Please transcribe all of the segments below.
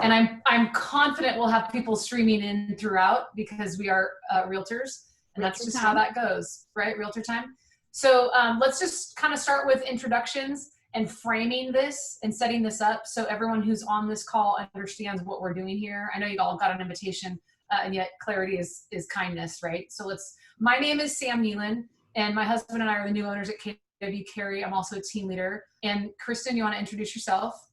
And I'm confident we'll have people streaming in throughout because we are realtors, and that's just how that goes, right? Realtor time. So let's just kind of start with introductions and framing this and setting this up so everyone who's on this call understands what we're doing here. I know you all got an invitation, and yet clarity is kindness, right? So my name is Sam Nealon, and my husband and I are the new owners at KW Carey. I'm also a team leader. And Kristen, you want to introduce yourself?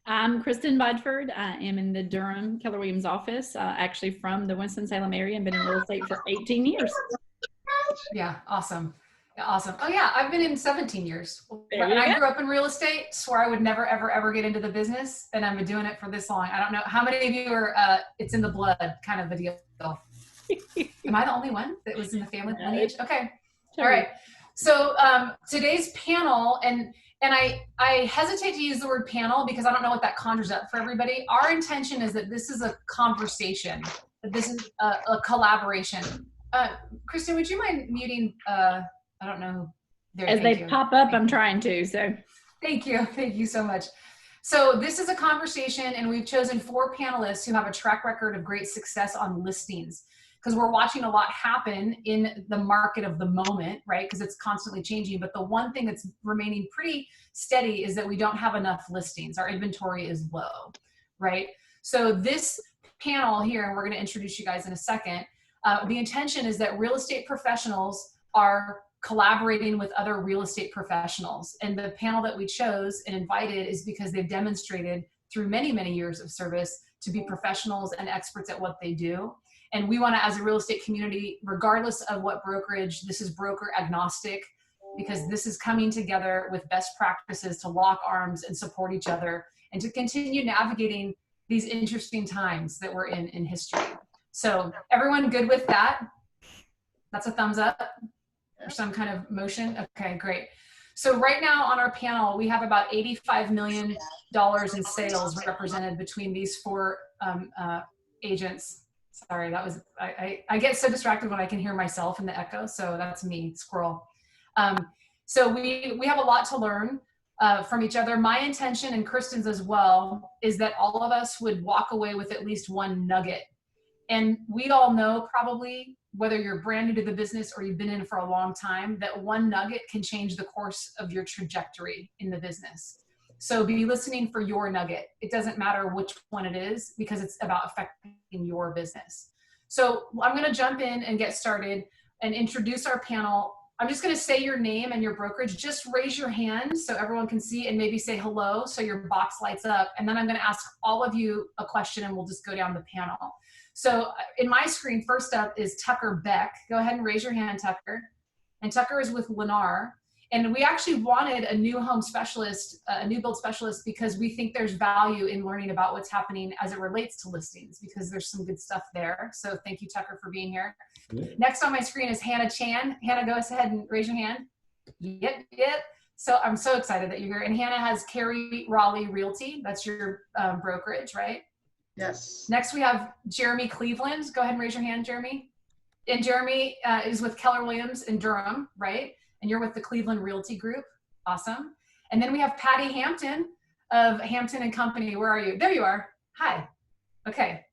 I'm Kristen Budford. I am in the Durham Keller Williams office, actually from the Winston-Salem area, and been in real estate for 18 years. Yeah, awesome. Yeah, awesome. Oh yeah, I've been in 17 years. I grew up in real estate, swore I would never, ever, ever get into the business, and I've been doing it for this long. I don't know how many of you are, it's in the blood kind of a deal. Am I the only one that was in the family lineage? Okay. All right. So today's panel, and I hesitate to use the word panel because I don't know what that conjures up for everybody. Our intention is that this is a conversation, that this is a collaboration. Kristen, would you mind muting, I don't know. As they pop up, I'm trying to, so. Thank you so much. So this is a conversation, and we've chosen 4 panelists who have a track record of great success on listings, because we're watching a lot happen in the market of the moment, right? Because it's constantly changing. But the one thing that's remaining pretty steady is that we don't have enough listings. Our inventory is low, right? So this panel here, and we're going to introduce you guys in a second, the intention is that real estate professionals are collaborating with other real estate professionals. And the panel that we chose and invited is because they've demonstrated through many, many years of service to be professionals and experts at what they do. And we want to, as a real estate community, regardless of what brokerage, this is broker agnostic, because this is coming together with best practices to lock arms and support each other and to continue navigating these interesting times that we're in history. So everyone good with that? That's a thumbs up or some kind of motion? Okay, great. So right now on our panel, we have about $85 million in sales represented between these 4 agents. Sorry, that was, I get so distracted when I can hear myself in the echo, so that's me, squirrel. So we have a lot to learn from each other. My intention, and Kristen's as well, is that all of us would walk away with at least one nugget. And we all know probably, whether you're brand new to the business or you've been in for a long time, that one nugget can change the course of your trajectory in the business. So be listening for your nugget. It doesn't matter which one it is, because it's about affecting your business. So I'm going to jump in and get started and introduce our panel. I'm just going to say your name and your brokerage. Just raise your hand so everyone can see, and maybe say hello so your box lights up. And then I'm going to ask all of you a question, and we'll just go down the panel. So in my screen, first up is Tucker Beck. Go ahead and raise your hand, Tucker. And Tucker is with Lennar. And we actually wanted a new home specialist, a new build specialist, because we think there's value in learning about what's happening as it relates to listings, because there's some good stuff there. So thank you, Tucker, for being here. Next on my screen is Hannah Chan. Hannah, go ahead and raise your hand. Yep. So I'm so excited that you're here. And Hannah has Carey Raleigh Realty. That's your brokerage, right? Yes. Next, we have Jeremy Cleveland. Go ahead and raise your hand, Jeremy. And Jeremy is with Keller Williams in Durham, right? And you're with the Cleveland Realty Group. Awesome. And then we have Patty Hampton of Hampton and Company. Where are you? There you are. Hi. Okay.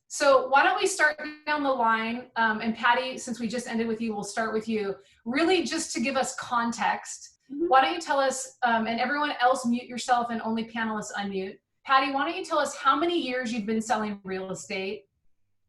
So why don't we start down the line? And Patty, since we just ended with you, we'll start with you. Really just to give us context, why don't you tell us, and everyone else mute yourself and only panelists unmute. Patty, why don't you tell us how many years you've been selling real estate,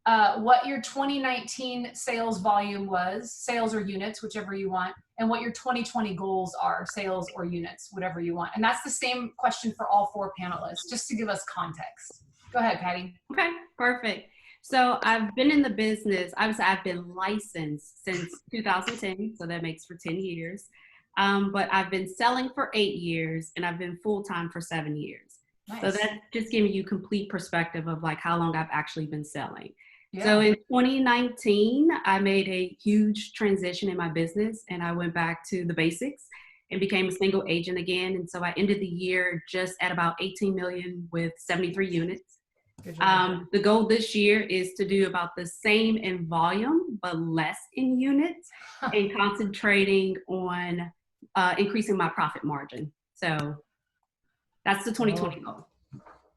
what your 2019 sales volume was, sales or units, whichever you want, and what your 2020 goals are, sales or units, whatever you want. And that's the same question for all 4 panelists, just to give us context. Go ahead, Patty. Okay, perfect. So I've been in the business, obviously I've been licensed since 2010, so that makes for 10 years. But I've been selling for 8 years, and I've been full-time for 7 years. Nice. So that's just giving you complete perspective of like how long I've actually been selling. Yeah. So in 2019, I made a huge transition in my business, and I went back to the basics and became a single agent again. And so I ended the year just at about 18 million with 73 units. The goal this year is to do about the same in volume, but less in units, and concentrating on increasing my profit margin. So that's the 2020 goal.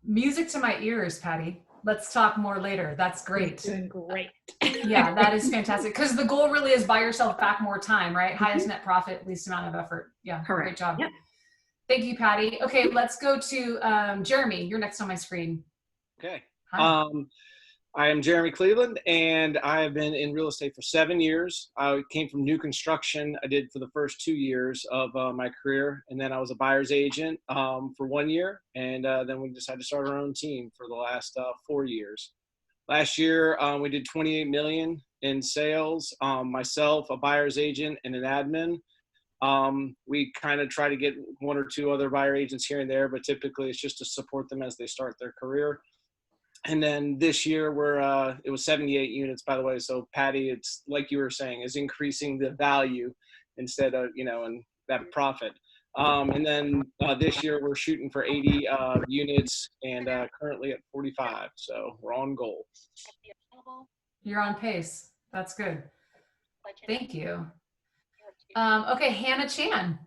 Music to my ears, Patty. Let's talk more later. That's great. Doing great. Yeah, that is fantastic. Because the goal really is buy yourself back more time, right? Highest net profit, least amount of effort. Yeah, Correct. great job. Yep. Thank you, Patty. Okay, let's go to Jeremy. You're next on my screen. Okay. Hi. I am Jeremy Cleveland, and I have been in real estate for 7 years. I came from new construction. I did for the first 2 years of my career, and then I was a buyer's agent for 1 year, and then we decided to start our own team for the last 4 years. Last year, we did 28 million in sales. Myself, a buyer's agent, and an admin. We kind of try to get 1 or 2 other buyer agents here and there, but typically it's just to support them as they start their career. And then this year it was 78 units, by the way. So Patty, it's like you were saying, is increasing the value instead of, and that profit. And then this year we're shooting for 80 units and currently at 45. So we're on goal. You're on pace. That's good. Thank you. Okay, Hannah Chan.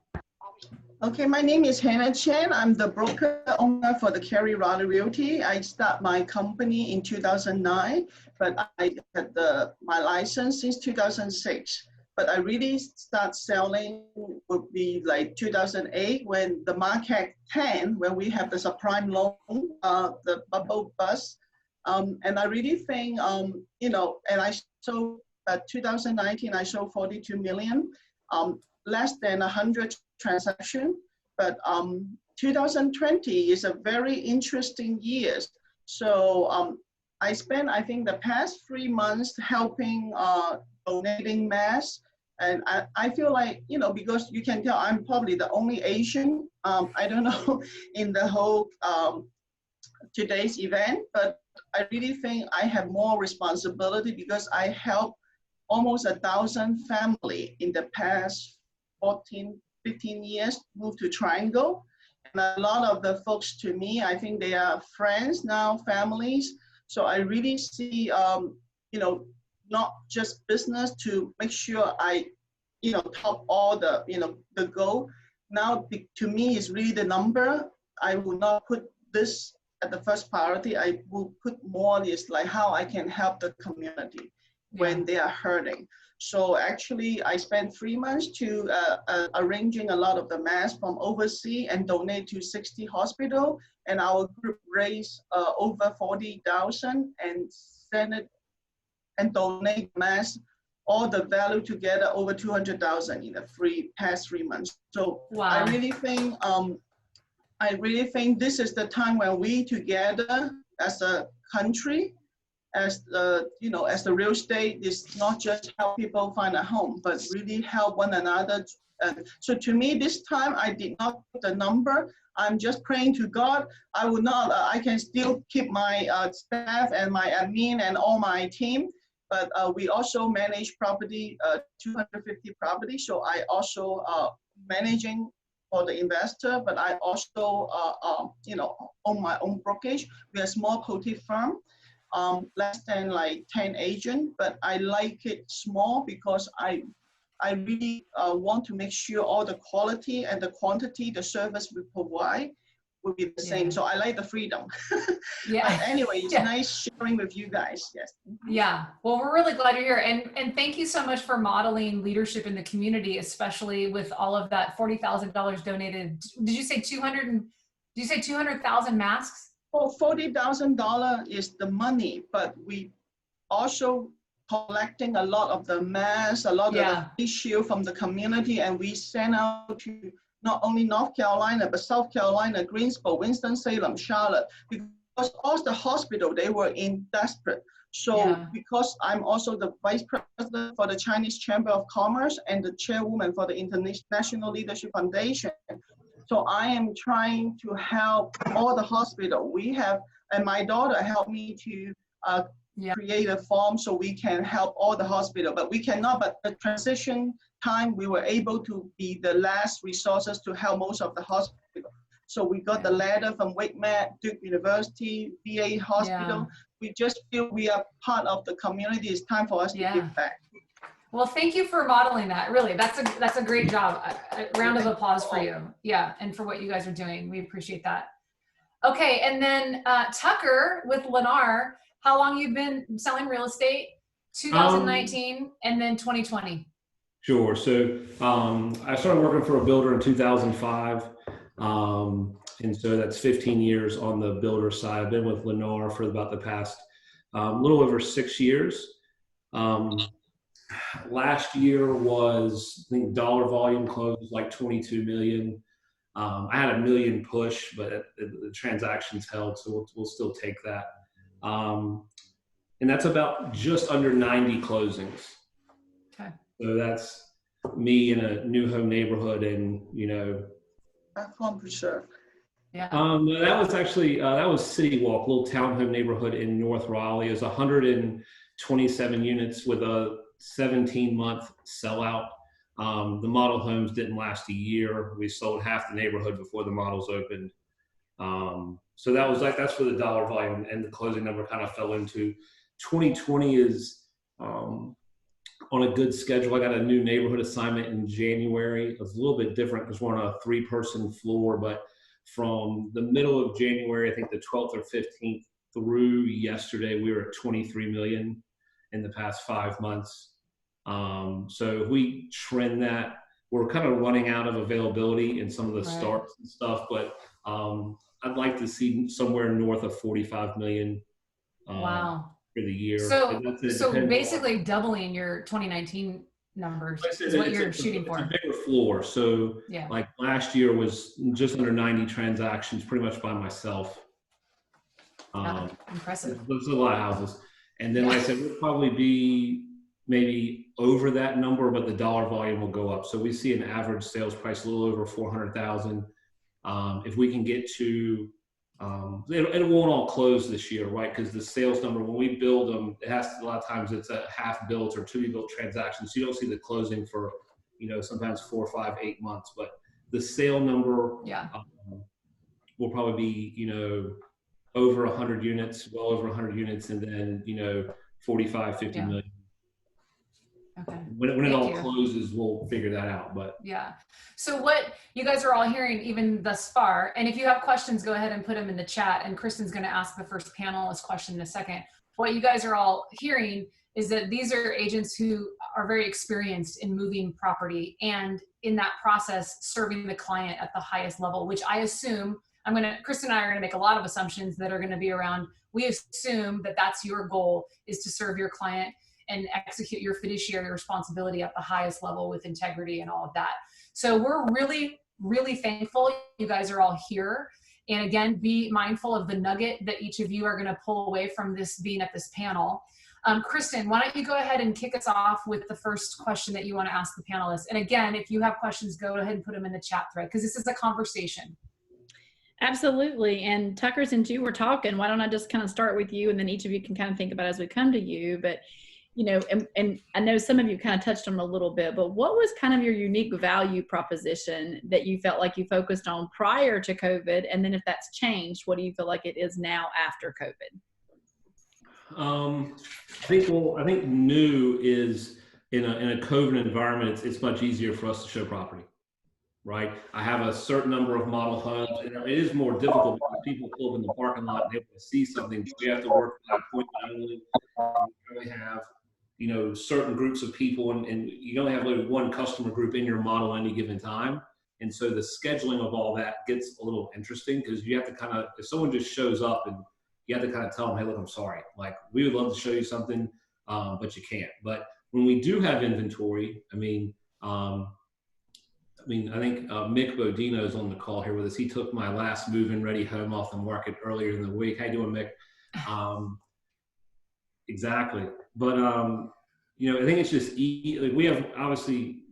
Okay, my name is Hannah Chen. I'm the broker owner for the Carey Raleigh Realty. I started my company in 2009, but I had my license since 2006. But I really start selling would be like 2008 when the market 10, when we have the subprime loan, the bubble bust. And I really think, and I sold 2019, I sold 42 million, less than 100 transaction, but 2020 is a very interesting year. So I spent, I think, the past 3 months helping donating masks, and I feel like, because you can tell I'm probably the only Asian, I don't know, in the whole today's event, but I really think I have more responsibility because I help almost 1,000 family in the past 15 years move to Triangle. And a lot of the folks to me, I think they are friends now, families. So I really see, not just business to make sure I, top all the, the goal. Now, to me, is really the number. I will not put this at the first priority. I will put more is like how I can help the community when they are hurting. So actually, I spent 3 months to arranging a lot of the masks from overseas and donate to 60 hospitals. And our group raised over 40,000 and send it and donate masks, all the value together over 200,000 in the past 3 months. So wow. I really think this is the time when we together as a country, as the real estate is not just help people find a home, but really help one another. So to me, this time I did not put the number. I'm just praying to God. I will not. I can still keep my staff and my admin and all my team. But we also manage property, 250 properties. So I also managing for the investor, but I also own my own brokerage. We're a small boutique firm. Less than like 10 agents, but I like it small because I really want to make sure all the quality and the quantity, the service we provide will be the same. So I like the freedom. Yeah. But anyway, it's nice sharing with you guys. Yes. Yeah. Well, we're really glad you're here. And thank you so much for modeling leadership in the community, especially with all of that $40,000 donated. Did you say 200,000 masks? Well, $40,000 is the money, but we also collecting a lot of the masks, a lot of the issue from the community, and we send out to not only North Carolina, but South Carolina, Greensboro, Winston-Salem, Charlotte, because all the hospital, they were in desperate. So because I'm also the vice president for the Chinese Chamber of Commerce and the chairwoman for the International Leadership Foundation, so I am trying to help all the hospital. We have, and my daughter helped me to create a form so we can help all the hospital, but we cannot, but the transition time, we were able to be the last resources to help most of the hospital. So we got the letter from WakeMed, Duke University, VA Hospital. We just feel we are part of the community. It's time for us to give back. Well, thank you for modeling that. Really, that's a great job. A round of applause for you. Yeah, and for what you guys are doing. We appreciate that. Okay, and then Tucker with Lennar, how long you've been selling real estate? 2019 and then 2020. Sure. So I started working for a builder in 2005. And so that's 15 years on the builder side. I've been with Lennar for about the past little over 6 years. Last year was, I think, dollar volume closed was like 22 million. I had a million push, but the transactions held, so we'll still take that. And that's about just under 90 closings. Okay. So that's me in a new home neighborhood, and Home Preserve. Yeah. that was actually that was City Walk, little townhome neighborhood in North Raleigh. It was 127 units with a 17-month sellout. The model homes didn't last a year. We sold half the neighborhood before the models opened. So that's where the dollar volume and the closing number kind of fell into. 2020 is on a good schedule. I got a new neighborhood assignment in January. It was a little bit different because we're on a 3-person floor, but from the middle of January, I think the 12th or 15th through yesterday, we were at 23 million in the past 5 months. So if we trend that, we're kind of running out of availability in some of the starts and stuff, but I'd like to see somewhere north of 45 million Wow. for the year. So basically doubling your 2019 numbers is what you're shooting for. It's a bigger floor. So yeah. like last year was just under 90 transactions, pretty much by myself. Impressive. There's a lot of houses. And then, like I said, we'll probably be maybe over that number, but the dollar volume will go up. So we see an average sales price a little over 400,000. If we can get to, it won't all close this year, right? Because the sales number, when we build them, it has to, a lot of times it's a half built or to be built transaction. So you don't see the closing for, sometimes 4, 5, 8 months. But the sale number will probably be, over 100 units, well over 100 units, and then, 45, 50 million. Okay. When it all closes, we'll figure that out. But yeah. So what you guys are all hearing even thus far, and if you have questions, go ahead and put them in the chat. And Kristen's going to ask the first panelist question in a second. What you guys are all hearing is that these are agents who are very experienced in moving property and in that process, serving the client at the highest level, which I assume Kristen and I are going to make a lot of assumptions that are going to be around. We assume that that's your goal, is to serve your client and execute your fiduciary responsibility at the highest level with integrity and all of that. So we're really, really thankful you guys are all here. And again, be mindful of the nugget that each of you are gonna pull away from this being at this panel. Kristen, why don't you go ahead and kick us off with the first question that you wanna ask the panelists. And again, if you have questions, go ahead and put them in the chat thread, because this is a conversation. Absolutely. And Tucker, since you were talking, why don't I just kind of start with you, and then each of you can kind of think about it as we come to you. But and I know some of you kind of touched on it a little bit, but what was kind of your unique value proposition that you felt like you focused on prior to COVID? And then if that's changed, what do you feel like it is now after COVID? I think new is in a COVID environment, it's much easier for us to show property, right? I have a certain number of model homes, and it is more difficult because people pull up in the parking lot and they want to see something. We have to work by appointment only. We really have certain groups of people, and you only have like one customer group in your model at any given time. And so the scheduling of all that gets a little interesting, because you have to kind of, if someone just shows up, and you have to kind of tell them, hey, look, I'm sorry. Like, we would love to show you something, but you can't. But when we do have inventory, I think Mick Bodino is on the call here with us. He took my last move-in ready home off the market earlier in the week. How you doing, Mick? Exactly. But, I think it's just, we have, obviously,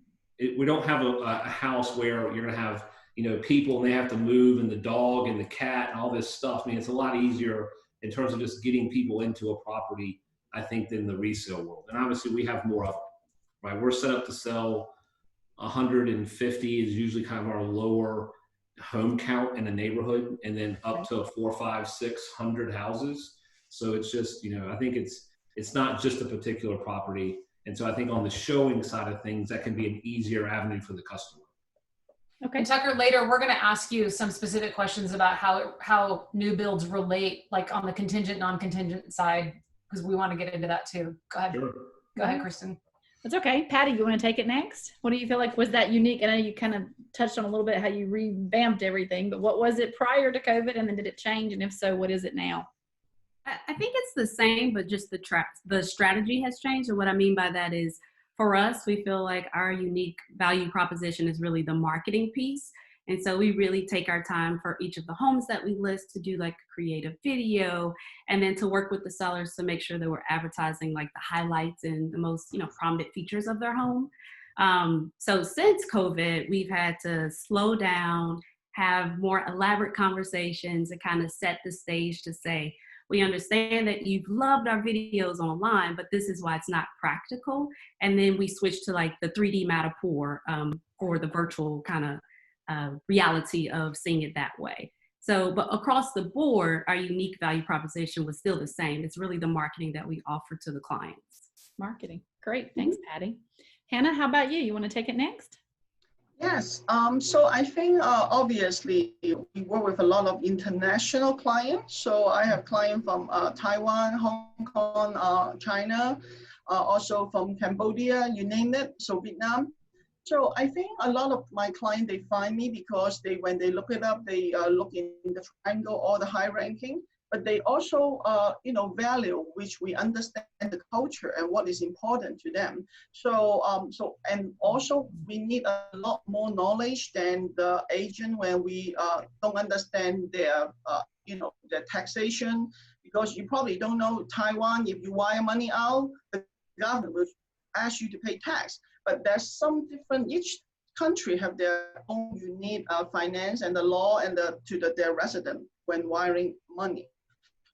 we don't have a house where you're going to have, people and they have to move, and the dog and the cat and all this stuff. I mean, it's a lot easier in terms of just getting people into a property, I think, than the resale world. And obviously we have more of them, right? We're set up to sell 150 is usually kind of our lower home count in a neighborhood, and then up to 400, 500, 600 houses. So it's just, I think it's not just a particular property. And so I think on the showing side of things, that can be an easier avenue for the customer. Okay. And Tucker, later we're going to ask you some specific questions about how new builds relate, like on the contingent, non-contingent side, because we want to get into that too. Go ahead. Sure. Go ahead, Kristen. That's okay. Patty, you want to take it next? What do you feel like was that unique? I know you kind of touched on a little bit how you revamped everything, but what was it prior to COVID, and then did it change? And if so, what is it now? I think it's the same, but just the strategy has changed. And what I mean by that is, for us, we feel like our unique value proposition is really the marketing piece. And so we really take our time for each of the homes that we list to do like a creative video, and then to work with the sellers to make sure that we're advertising like the highlights and the most, prominent features of their home. So since COVID, we've had to slow down, have more elaborate conversations, and kind of set the stage to say, we understand that you've loved our videos online, but this is why it's not practical. And then we switch to like the 3D Matterport for the virtual kind of reality of seeing it that way. So, but across the board, our unique value proposition was still the same. It's really the marketing that we offer to the clients. Marketing. Great. Thanks, Patty. Hannah, how about you? You want to take it next? Yes, so I think obviously we work with a lot of international clients. So I have clients from Taiwan, Hong Kong, China, also from Cambodia, you name it, so Vietnam. So I think a lot of my clients, they find me because when they look it up, they look in the triangle or the high ranking, but they also, value which we understand the culture and what is important to them. So, and also we need a lot more knowledge than the agent when we don't understand their, their taxation, because you probably don't know Taiwan. If you wire money out, the government will ask you to pay tax. But there's some different, each country have their own unique finance and the law and their resident when wiring money.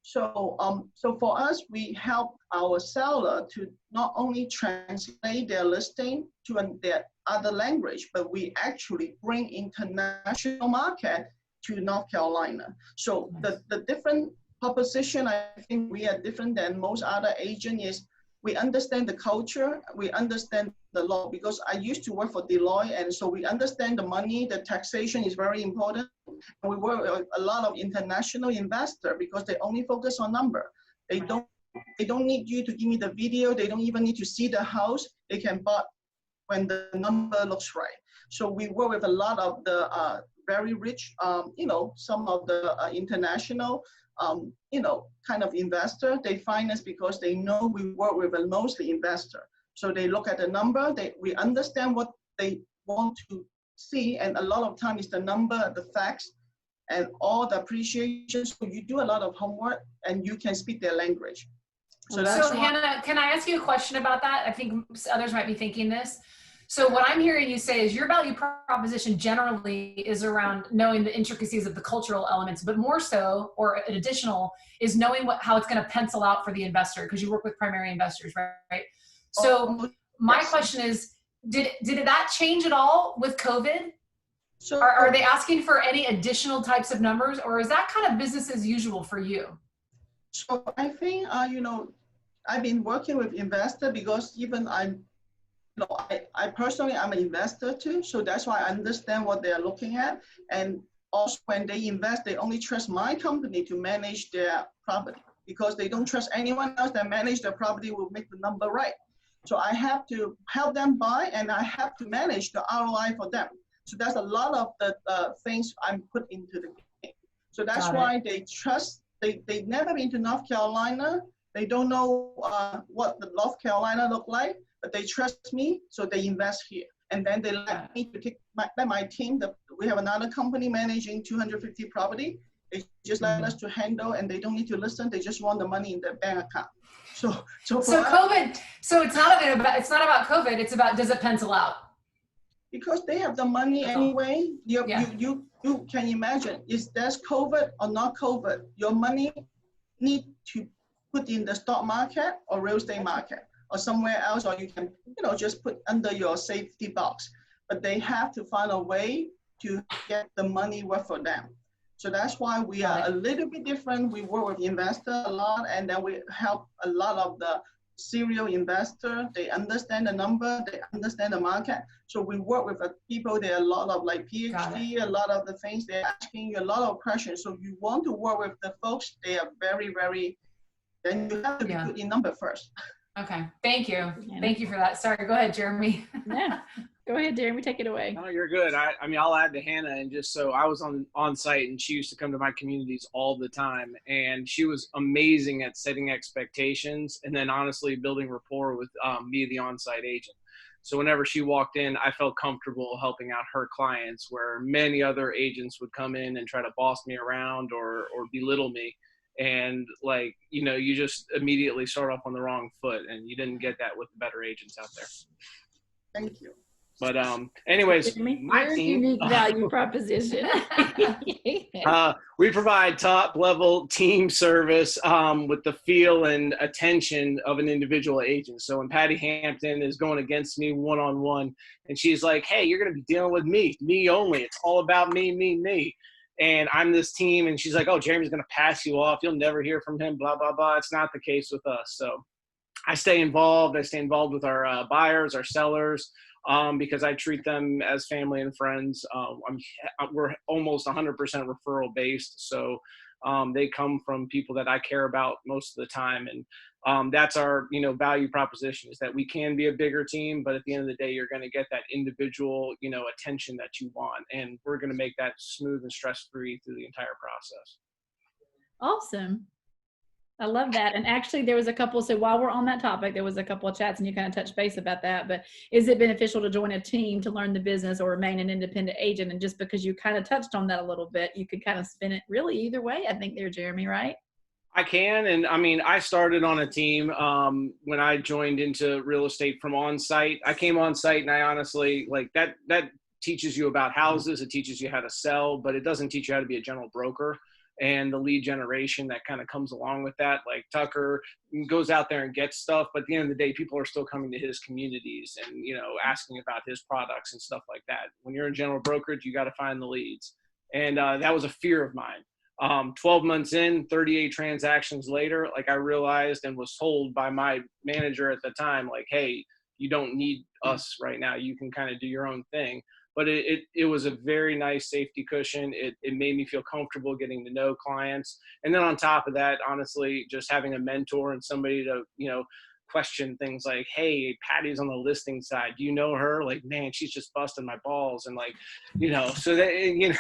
So, so for us, we help our seller to not only translate their listing to their other language, but we actually bring international market to North Carolina. So the different proposition, I think we are different than most other agents is we understand the culture, we understand the law, because I used to work for Deloitte, and so we understand the money, the taxation is very important. And we work with a lot of international investors because they only focus on number. They don't need you to give me the video, they don't even need to see the house, they can buy when the number looks right. So we work with a lot of the very rich, some of the international kind of investor. They find us because they know we work with a mostly investor. So they look at the number, we understand what they want to see, and a lot of time is the number, the facts, and all the appreciation. So you do a lot of homework and you can speak their language. So that's Hannah, can I ask you a question about that? I think others might be thinking this. So what I'm hearing you say is your value proposition generally is around knowing the intricacies of the cultural elements, but more so, or an additional, is knowing how it's going to pencil out for the investor, because you work with primary investors, right? So my question is, did that change at all with COVID? So are they asking for any additional types of numbers, or is that kind of business as usual for you? So I think, I've been working with investors because even I personally, I'm an investor too. So that's why I understand what they're looking at. And also when they invest, they only trust my company to manage their property, because they don't trust anyone else that manage their property will make the number right. So I have to help them buy, and I have to manage the ROI for them. So that's a lot of the things I'm put into the game. So that's why they trust, they've never been to North Carolina. They don't know what the North Carolina look like, but they trust me, so they invest here. And then they let me to take my team, we have another company managing 250 property. They just let us to handle, and they don't need to listen. They just want the money in their bank account. So COVID, so it's not about COVID, it's about, does it pencil out? Because they have the money anyway. You can imagine, is there's COVID or not COVID, your money need to put in the stock market or real estate market or somewhere else, or you can just put under your safety box. But they have to find a way to get the money work for them. So that's why we are a little bit different. We work with investors a lot, and then we help a lot of the serial investor. They understand the number, they understand the market. So we work with people, there are a lot of like PhD, a lot of the things, they're asking you a lot of questions. So you want to work with the folks, they are very, very, then you have to be good in number first. Okay, thank you. Thank you for that. Sorry, go ahead, Jeremy. Yeah, go ahead, Jeremy, take it away. No, you're good. I mean, I'll add to Hannah, and just so I was on site, and she used to come to my communities all the time, and she was amazing at setting expectations, and then honestly building rapport with me, the on-site agent. So whenever she walked in, I felt comfortable helping out her clients, where many other agents would come in and try to boss me around or belittle me. And like, you know, you just immediately start off on the wrong foot, and you didn't get that with the better agents out there. Thank you. But anyways, my team, unique value proposition. we provide top level team service with the feel and attention of an individual agent. So when Patty Hampton is going against me one-on-one, and she's like, hey, you're going to be dealing with me only. It's all about me. And I'm this team, and she's like, oh, Jeremy's going to pass you off. You'll never hear from him, blah, blah, blah. It's not the case with us. So I stay involved. I stay involved with our buyers, our sellers, because I treat them as family and friends. We're almost 100% referral based. So they come from people that I care about most of the time. And that's our, you know, value proposition, is that we can be a bigger team, but at the end of the day, you're going to get that individual, you know, attention that you want. And we're going to make that smooth and stress-free through the entire process. Awesome. I love that. And actually there was a couple, so while we're on that topic, there was a couple of chats and you kind of touched base about that, but is it beneficial to join a team to learn the business or remain an independent agent? And just because you kind of touched on that a little bit, you could kind of spin it really either way, I think there, Jeremy, right? I can. And I mean, I started on a team when I joined into real estate from on-site. I came on-site, and I honestly, like, that teaches you about houses. It teaches you how to sell, but it doesn't teach you how to be a general broker. And the lead generation that kind of comes along with that. Like, Tucker goes out there and gets stuff, but at the end of the day, people are still coming to his communities and, you know, asking about his products and stuff like that. When you're in general brokerage, you got to find the leads. And that was a fear of mine. 12 months in, 38 transactions later, like, I realized and was told by my manager at the time, like, hey, you don't need us right now. You can kind of do your own thing. But it was a very nice safety cushion. It made me feel comfortable getting to know clients. And then on top of that, honestly, just having a mentor and somebody to, you know, question things like, hey, Patty's on the listing side. Do you know her? Like, man, she's just busting my balls. And like, you know, so that, you know,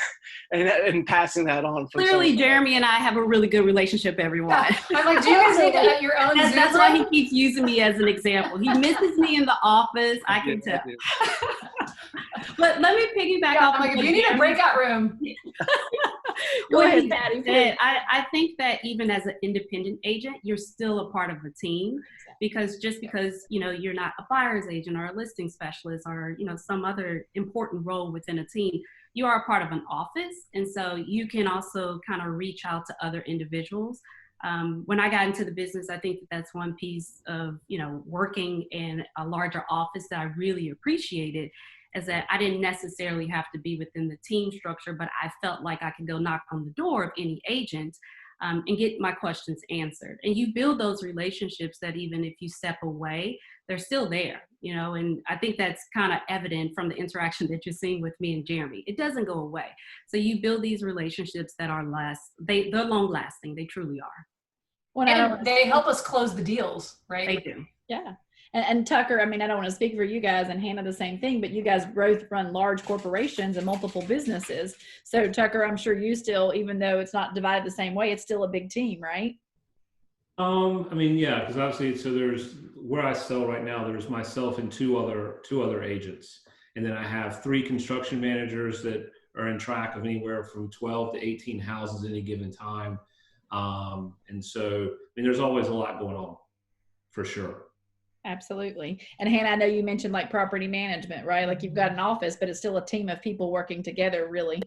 and passing that on. Clearly, Jeremy and I have a really good relationation, everyone. Yeah. I'm like, do you guys need to have your own Zoom? That's why he keeps using me as an example. He misses me in the office. I can tell. But let me piggyback off. Like, if you need a breakout room. Go ahead, Patty. I think that even as an independent agent, you're still a part of a team, because just because, you know, you're not a buyer's agent or a listing specialist or, you know, some other important role within a team, you are a part of an office. And so you can also kind of reach out to other individuals. When I got into the business, I think that's one piece of, you know, working in a larger office that I really appreciated, is that I didn't necessarily have to be within the team structure, but I felt like I could go knock on the door of any agent and get my questions answered. And you build those relationships that even if you step away, they're still there, you know, and I think that's kind of evident from the interaction that you're seeing with me and Jeremy. It doesn't go away. So you build these relationships that are they're long lasting. They truly are. Well, and they help us close the deals, right? They do. Yeah. And Tucker, I mean, I don't want to speak for you guys, and Hannah the same thing, but you guys both run large corporations and multiple businesses. So Tucker, I'm sure you still, even though it's not divided the same way, it's still a big team, right? I mean, yeah, because obviously, so there's where I sell right now, there's myself and two other agents. And then I have 3 construction managers that are in track of anywhere from 12 to 18 houses at any given time. And so, I mean, there's always a lot going on, for sure. Absolutely. And Hannah, I know you mentioned like property management, right? Like you've got an office, but it's still a team of people working together, really.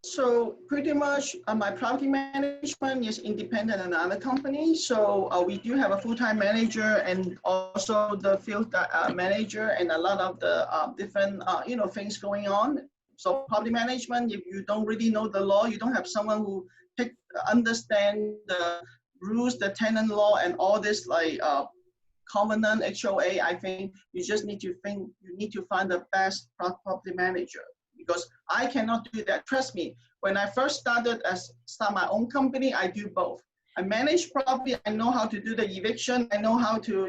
So pretty much my property management is independent in another company. So we do have a full-time manager and also the field manager and a lot of the different, you know, things going on. So property management, if you don't really know the law, you don't have someone who understand the rules, the tenant law and all this like covenant, HOA. I think you just need to find the best property manager, because I cannot do that. Trust me, when I first start my own company, I do both. I manage property, I know how to do the eviction, I know how to,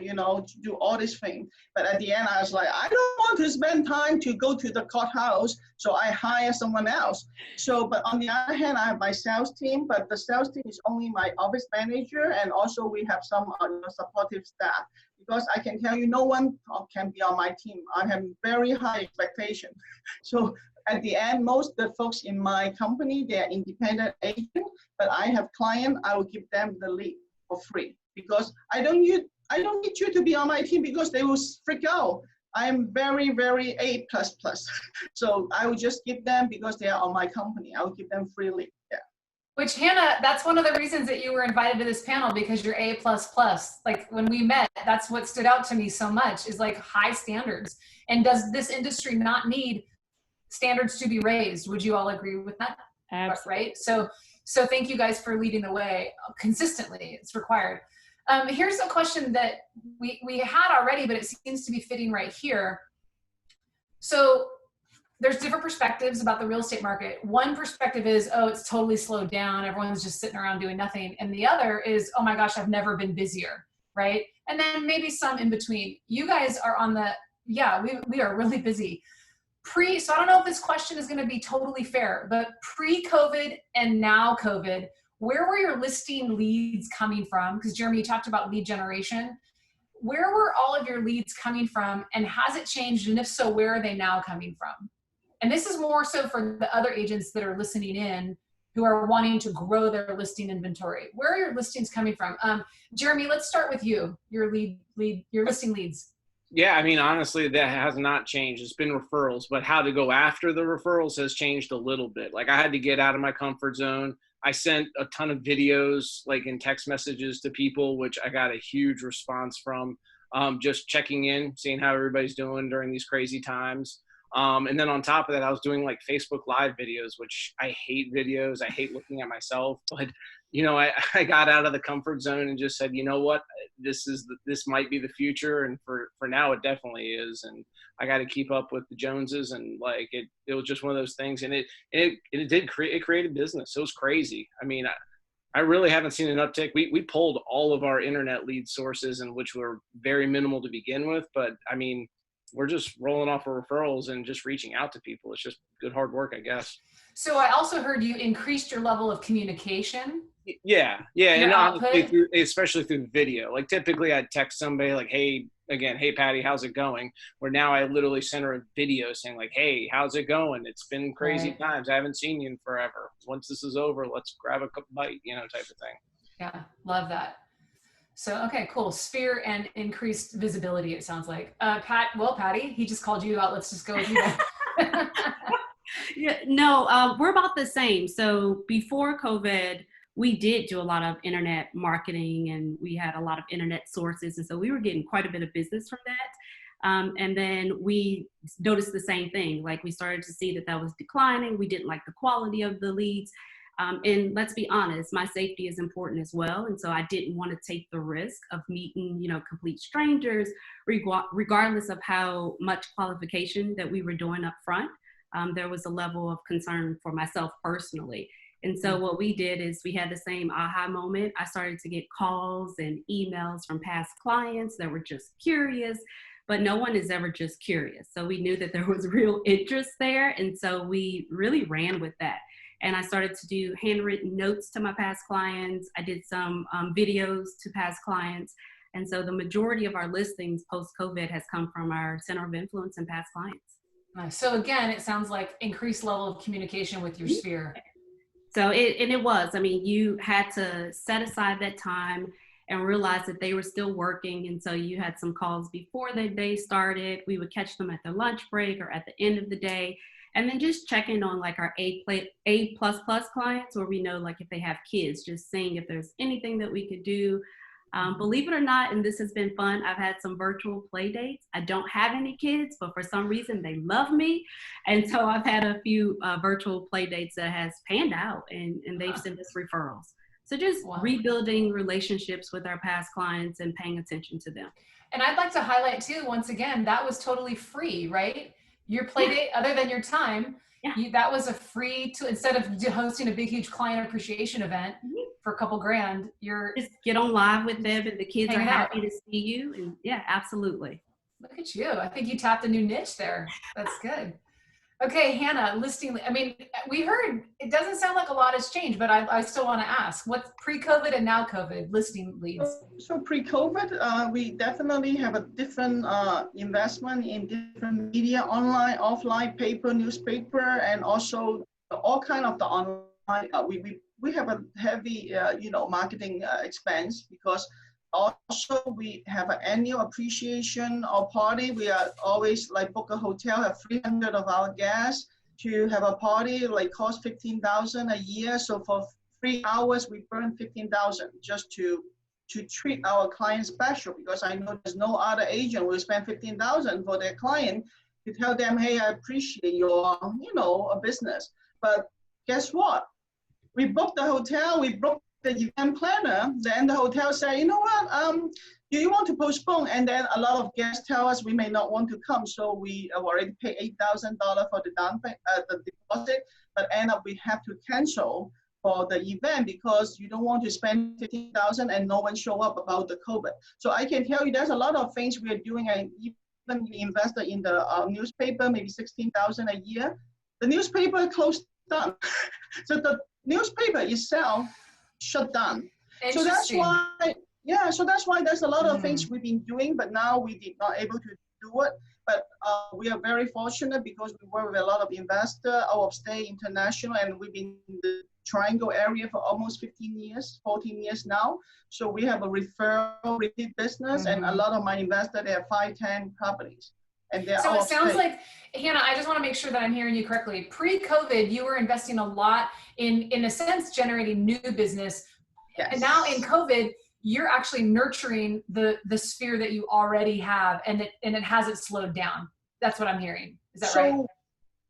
do all these things. But at the end, I was like, I don't want to spend time to go to the courthouse, so I hire someone else. So, but on the other hand, I have my sales team, but the sales team is only my office manager, and also we have some supportive staff. Because I can tell you, no one can be on my team. I have very high expectation. So at the end, most of the folks in my company, they are independent agents, but I have clients, I will give them the lead for free, because I don't need you to be on my team, because they will freak out. I am very, very A++. So I will just give them, because they are on my company, I will give them freely. Yeah. Which, Hannah, that's one of the reasons that you were invited to this panel, because you're A++. Like when we met, that's what stood out to me so much, is like high standards. And does this industry not need standards to be raised? Would you all agree with that? Absolutely. Right? So thank you guys for leading the way consistently. It's required. Here's a question that we had already, but it seems to be fitting right here. So there's different perspectives about the real estate market. One perspective is, oh, it's totally slowed down. Everyone's just sitting around doing nothing. And the other is, oh my gosh, I've never been busier, right? And then maybe some in between. You guys are on the, yeah, we are really busy. So I don't know if this question is going to be totally fair, but pre-COVID and now COVID, where were your listing leads coming from? Because Jeremy, you talked about lead generation. Where were all of your leads coming from, and has it changed? And if so, where are they now coming from? And this is more so for the other agents that are listening in who are wanting to grow their listing inventory. Where are your listings coming from? Jeremy, let's start with you, your listing leads. Yeah, I mean, honestly, that has not changed. It's been referrals, but how to go after the referrals has changed a little bit. Like, I had to get out of my comfort zone. I sent a ton of videos, like in text messages to people, which I got a huge response from, just checking in, seeing how everybody's doing during these crazy times. And then on top of that, I was doing like Facebook Live videos, which I hate videos. I hate looking at myself, but I got out of the comfort zone and just said, you know what, this might be the future. And for now, it definitely is. And I got to keep up with the Joneses, and like, it was just one of those things. And it created business. It was crazy. I mean, I really haven't seen an uptick. We pulled all of our internet lead sources, and which were very minimal to begin with. But I mean, we're just rolling off of referrals and just reaching out to people. It's just good hard work, I guess. So I also heard you increased your level of communication. Yeah. And honestly, especially through video. Like, typically I'd text somebody like, hey Patty, how's it going? Where now I literally send her a video saying like, hey, how's it going? It's been crazy times. I haven't seen you in forever. Once this is over, let's grab a bite, type of thing. Yeah, love that. So, okay, cool. Sphere and increased visibility, it sounds like. Patty, he just called you out. Let's just go with you. Yeah, no, we're about the same. So before COVID, we did do a lot of internet marketing, and we had a lot of internet sources. And so we were getting quite a bit of business from that. And then we noticed the same thing. Like, we started to see that was declining. We didn't like the quality of the leads. And let's be honest, my safety is important as well. And so I didn't want to take the risk of meeting, complete strangers, regardless of how much qualification that we were doing up front. There was a level of concern for myself personally. And so what we did is we had the same aha moment. I started to get calls and emails from past clients that were just curious, but no one is ever just curious. So we knew that there was real interest there. And so we really ran with that. And I started to do handwritten notes to my past clients. I did some videos to past clients. And so the majority of our listings post-COVID has come from our center of influence and past clients. So again, it sounds like increased level of communication with your sphere. So it was, I mean, you had to set aside that time and realize that they were still working. And so you had some calls before the day started. We would catch them at their lunch break or at the end of the day. And then just checking on like our A++ clients, where we know like if they have kids, just seeing if there's anything that we could do. Believe it or not, and this has been fun, I've had some virtual play dates. I don't have any kids, but for some reason they love me. And so I've had a few virtual play dates that has panned out, and they've sent us referrals. So just Wow. rebuilding relationships with our past clients and paying attention to them. And I'd like to highlight too, once again, that was totally free, right? Your play date, other than your time, Yeah. that was a free to, instead of hosting a big, huge client appreciation event for a couple grand, you're Just get on live with them and the kids are hanging out. happy to see you. And yeah, absolutely. Look at you. I think you tapped a new niche there. That's good. Okay, Hannah, listing, I mean, we heard, it doesn't sound like a lot has changed, but I still want to ask, what's pre-COVID and now COVID listing leads? So pre-COVID, we definitely have a different investment in different media, online, offline, paper, newspaper, and also all kind of the online. We have a heavy, marketing expense, because also we have an annual appreciation or party. We are always like book a hotel, have 300 of our guests to have a party, like cost 15,000 a year. So for 3 hours, we burn 15,000 just to treat our clients special, because I know there's no other agent will spend 15,000 for their client to tell them, hey, I appreciate your, business. But guess what? We booked the hotel, we booked the event planner, then the hotel say, you know what, do you want to postpone? And then a lot of guests tell us we may not want to come. So we have already paid $8,000 for the the deposit, but end up we have to cancel for the event because you don't want to spend 15,000 and no one show up about the COVID. So I can tell you there's a lot of things we are doing, and even we invested in the newspaper, maybe 16,000 a year. The newspaper closed down. So the newspaper itself shut down. So that's why, so that's why there's a lot of things we've been doing, but now we did not able to do it. But we are very fortunate because we work with a lot of investors out of state, international, and we've been in the Triangle area for almost 15 years, 14 years now. So we have a referral repeat business, and a lot of my investors, they have 5, 10 properties. And they're so it sounds like, Hannah, I just want to make sure that I'm hearing you correctly. Pre-COVID, you were investing a lot in a sense, generating new business. Yes. And now in COVID, you're actually nurturing the sphere that you already have, and it hasn't slowed down. That's what I'm hearing. Is that right?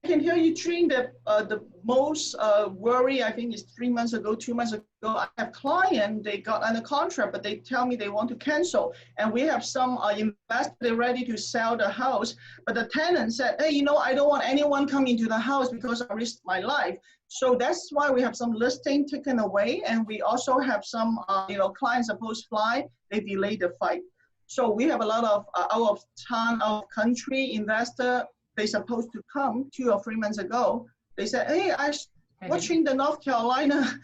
I can hear you during the most worry, I think is 3 months ago, 2 months ago. I have clients, they got under contract, but they tell me they want to cancel. And we have some investors, they're ready to sell the house, but the tenant said, hey, I don't want anyone coming to the house because I risk my life. So that's why we have some listing taken away. And we also have some, clients supposed to fly, they delay the flight. So we have a lot of out of town, out of country investor. They supposed to come 2 or 3 months ago. They said, hey, I watching the North Carolina,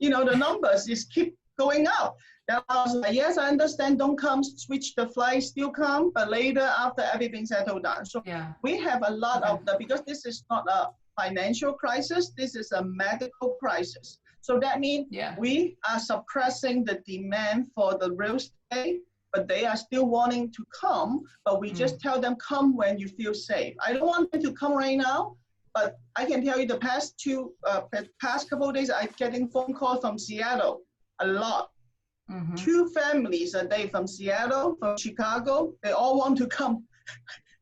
the numbers just keep going up. Then I was like, yes, I understand, don't come, switch the flight, still come, but later after everything settled down. So we have a lot of that, because this is not a financial crisis, this is a medical crisis. So that means we are suppressing the demand for the real estate, but they are still wanting to come, but we just tell them come when you feel safe. I don't want them to come right now, but I can tell you the past couple of days, I'm getting phone calls from Seattle, a lot. 2 families a day from Seattle, from Chicago, they all want to come.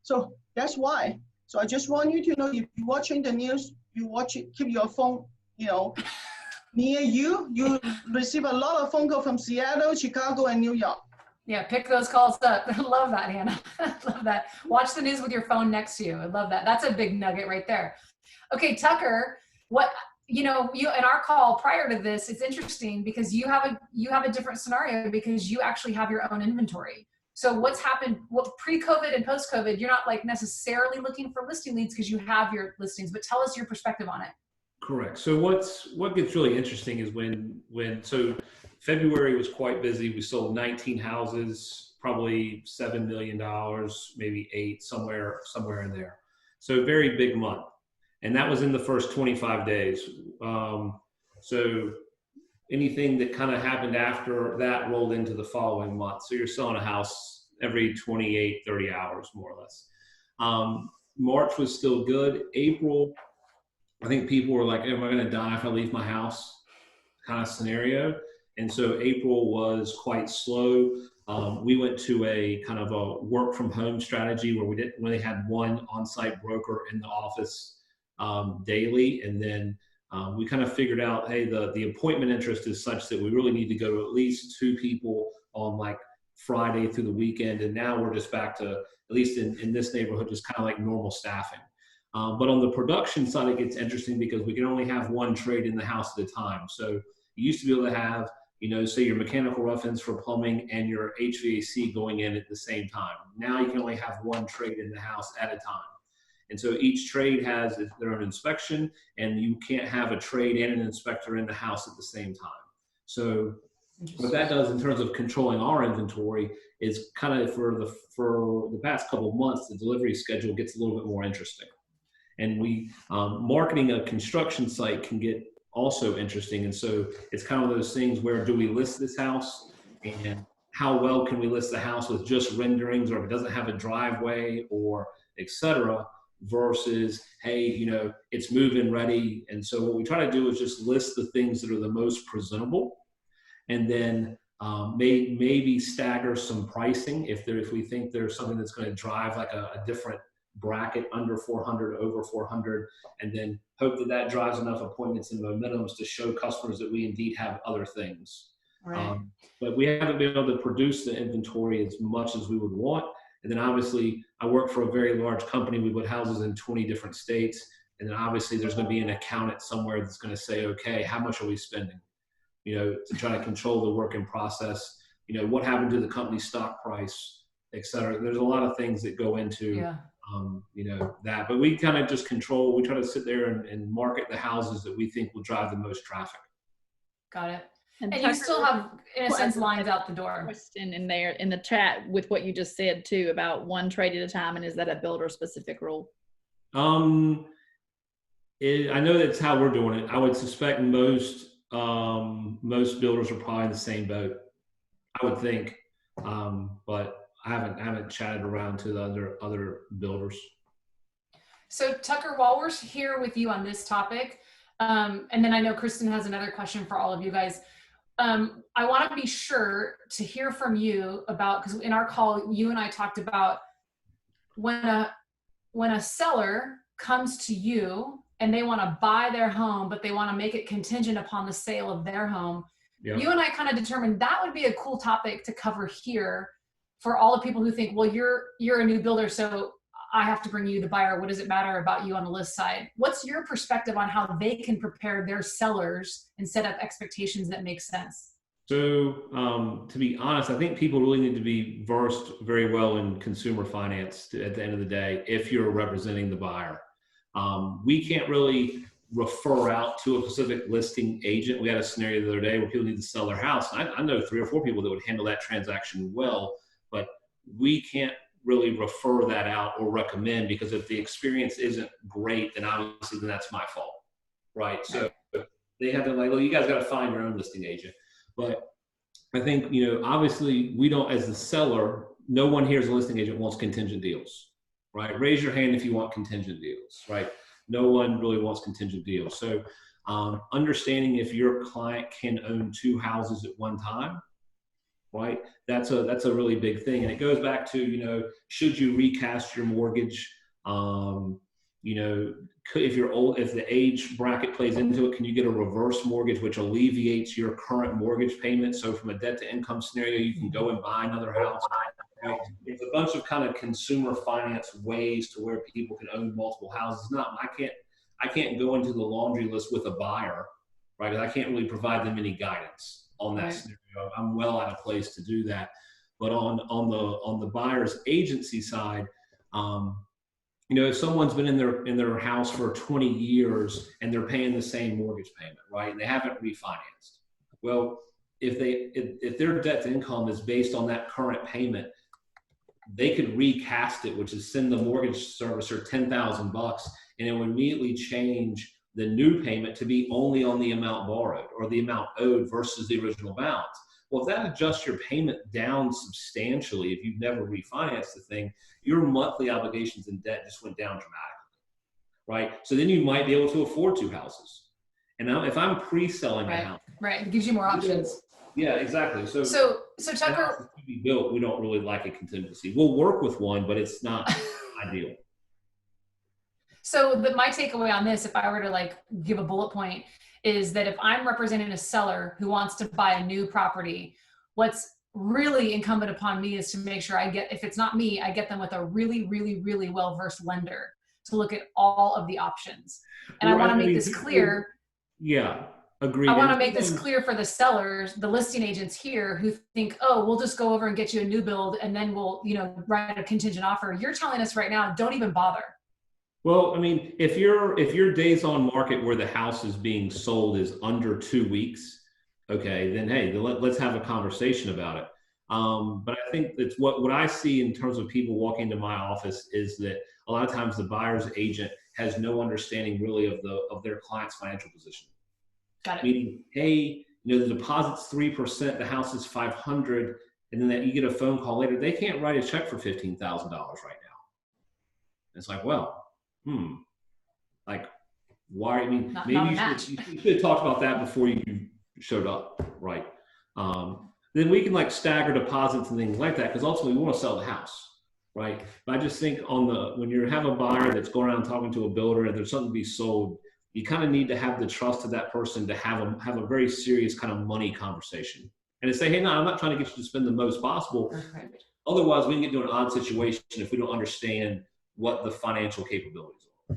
So that's why. So I just want you to know, if you're watching the news, you watch it, keep your phone, near you. You receive a lot of phone calls from Seattle, Chicago, and New York. Yeah, pick those calls up. I love that, Hannah. I love that. Watch the news with your phone next to you. I love that. That's a big nugget right there. Okay, Tucker, you in our call prior to this, it's interesting because you have a different scenario because you actually have your own inventory. So what's happened pre-COVID and post-COVID, you're not like necessarily looking for listing leads because you have your listings, but tell us your perspective on it. Correct. So what gets really interesting is when February was quite busy. We sold 19 houses, probably $7 million, maybe 8, somewhere in there. So a very big month. And that was in the first 25 days. So anything that kind of happened after that rolled into the following month. So you're selling a house every 28, 30 hours, more or less. March was still good. April, I think people were like, am I going to die if I leave my house kind of scenario. And so April was quite slow. We went to a kind of a work from home strategy where we didn't really had one on-site broker in the office daily. And then we kind of figured out, hey, the appointment interest is such that we really need to go to at least 2 people on like Friday through the weekend. And now we're just back to, at least in this neighborhood, just kind of like normal staffing. But on the production side, it gets interesting because we can only have 1 trade in the house at a time. So you used to be able to have, say your mechanical rough-ins for plumbing and your HVAC going in at the same time. Now you can only have 1 trade in the house at a time. And so each trade has their own inspection, and you can't have a trade and an inspector in the house at the same time. So what that does in terms of controlling our inventory is kind of for the past couple of months, the delivery schedule gets a little bit more interesting. And marketing a construction site can get also interesting. And so it's kind of those things where, do we list this house, and how well can we list the house with just renderings, or if it doesn't have a driveway, or etc., versus, hey, it's move-in ready. And so what we try to do is just list the things that are the most presentable, and then maybe stagger some pricing if we think there's something that's going to drive like a different bracket, under 400, over 400, and then hope that drives enough appointments and momentums to show customers that we indeed have other things. Right. But we haven't been able to produce the inventory as much as we would want. And then obviously I work for a very large company. We put houses in 20 different states. And then obviously there's going to be an accountant somewhere that's going to say, okay, how much are we spending? To try to control the work in process, what happened to the company's stock price, et cetera. There's a lot of things that go into, that, but we kind of just control, we try to sit there and market the houses that we think will drive the most traffic. Got it. And you still have, in a sense, lines out the door. Question in there in the chat with what you just said too about 1 trade at a time, and is that a builder specific rule? I know that's how we're doing it. I would suspect most builders are probably in the same boat, I would think, but I haven't chatted around to the other builders. So Tucker, while we're here with you on this topic, and then I know Kristen has another question for all of you guys. I want to be sure to hear from you about, because in our call, you and I talked about when a seller comes to you and they want to buy their home, but they want to make it contingent upon the sale of their home. Yeah. You and I kind of determined that would be a cool topic to cover here for all the people who think, well, you're a new builder, so I have to bring you the buyer. What does it matter about you on the list side? What's your perspective on how they can prepare their sellers and set up expectations that make sense? So to be honest, I think people really need to be versed very well in consumer finance at the end of the day if you're representing the buyer. We can't really refer out to a specific listing agent. We had a scenario the other day where people need to sell their house. I know 3 or 4 people that would handle that transaction well, but we can't really refer that out or recommend, because if the experience isn't great, then obviously that's my fault, right? So they have to like, well, you guys got to find your own listing agent. But I think, obviously we don't, as the seller, no one here as a listing agent wants contingent deals, right? Raise your hand if you want contingent deals, right? No one really wants contingent deals. So understanding if your client can own 2 houses at one time, right? That's a really big thing. And it goes back to, should you recast your mortgage? If the age bracket plays into it, can you get a reverse mortgage, which alleviates your current mortgage payment? So from a debt to income scenario, you can go and buy another house. Right? It's a bunch of kind of consumer finance ways to where people can own multiple houses. I can't go into the laundry list with a buyer, right? I can't really provide them any guidance on that scenario. I'm well out of place to do that. But on the buyer's agency side, if someone's been in their house for 20 years and they're paying the same mortgage payment, right, and they haven't refinanced, well, if their debt to income is based on that current payment, they could recast it, which is send the mortgage servicer $10,000, and it would immediately change the new payment to be only on the amount borrowed or the amount owed versus the original balance. Well, if that adjusts your payment down substantially, if you've never refinanced the thing, your monthly obligations and debt just went down dramatically, right? So then you might be able to afford 2 houses. And now if I'm pre-selling a house. Right, it gives you more options. Yeah, exactly. So Tucker, to be built, we don't really like a contingency. We'll work with one, but it's not ideal. So my takeaway on this, if I were to like give a bullet point, is that if I'm representing a seller who wants to buy a new property, what's really incumbent upon me is to make sure if it's not me, I get them with a really, really, really well-versed lender to look at all of the options. And I want to make this clear. Yeah, agreed. I want to make this clear for the sellers, the listing agents here who think, oh, we'll just go over and get you a new build and then we'll, write a contingent offer. You're telling us right now, don't even bother. Well, I mean, if your days on market where the house is being sold is under 2 weeks, okay, then hey, let's have a conversation about it. But I think that's what I see in terms of people walking into my office is that a lot of times the buyer's agent has no understanding really of their client's financial position. Got it. Meaning, hey, the deposit's 3%, the house is 500, and then that you get a phone call later, they can't write a check for $15,000 right now. It's like, well, like, why? I mean, maybe you should have talked about that before you showed up, right? Then we can like stagger deposits and things like that, because ultimately we want to sell the house, right? But I just think when you have a buyer that's going around talking to a builder and there's something to be sold, you kind of need to have the trust of that person to have a very serious kind of money conversation and to say, hey, no, I'm not trying to get you to spend the most possible. Perfect. Otherwise, we can get into an odd situation if we don't understand what the financial capabilities are.